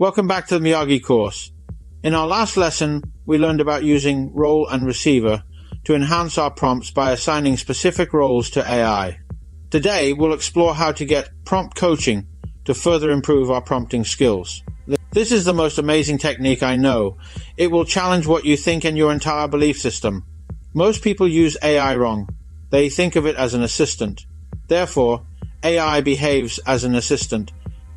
Welcome back to the Miyagi course. In our last lesson, we learned about using role and receiver to enhance our prompts by assigning specific roles to AI. Today, we'll explore how to get prompt coaching to further improve our prompting skills. This is the most amazing technique I know. It will challenge what you think and your entire belief system. Most people use AI wrong. They think of it as an assistant. Therefore, AI behaves as an assistant.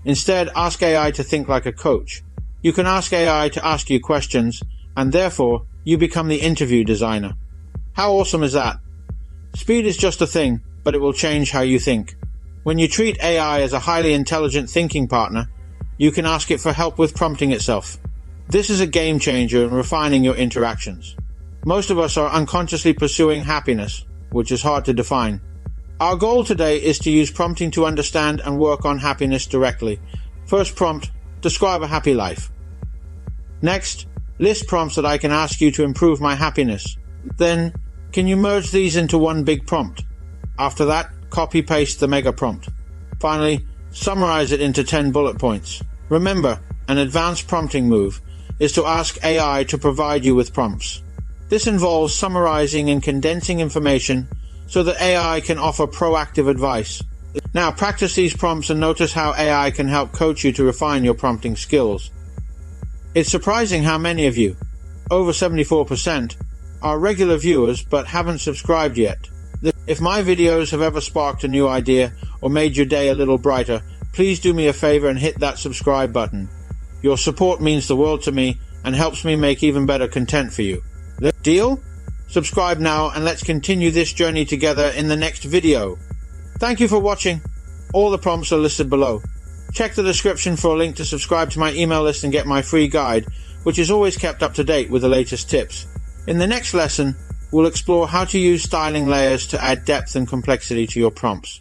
Instead, ask AI to think like a coach. You can ask AI to ask you questions, and therefore, you become the interview designer. How awesome is that? Speed is just a thing, but it will change how you think. When you treat AI as a highly intelligent thinking partner, you can ask it for help with prompting itself. This is a game changer in refining your interactions. Most of us are unconsciously pursuing happiness, which is hard to define. Our goal today is to use prompting to understand and work on happiness directly. First prompt, describe a happy life. Next, list prompts that I can ask you to improve my happiness. Then, can you merge these into one big prompt? After that, copy-paste the mega prompt. Finally, summarize it into 10 bullet points. Remember, an advanced prompting move is to ask AI to provide you with prompts. This involves summarizing and condensing information so that AI can offer proactive advice. Now, practice these prompts and notice how AI can help coach you to refine your prompting skills. It's surprising how many of you, over 74%, are regular viewers but haven't subscribed yet. If my videos have ever sparked a new idea or made your day a little brighter, please do me a favor and hit that subscribe button. Your support means the world to me and helps me make even better content for you. Deal? Subscribe now and let's continue this journey together in the next video. Thank you for watching. All the prompts are listed below. Check the description for a link to subscribe to my email list and get my free guide, which is always kept up to date with the latest tips. In the next lesson, we'll explore how to use styling layers to add depth and complexity to your prompts.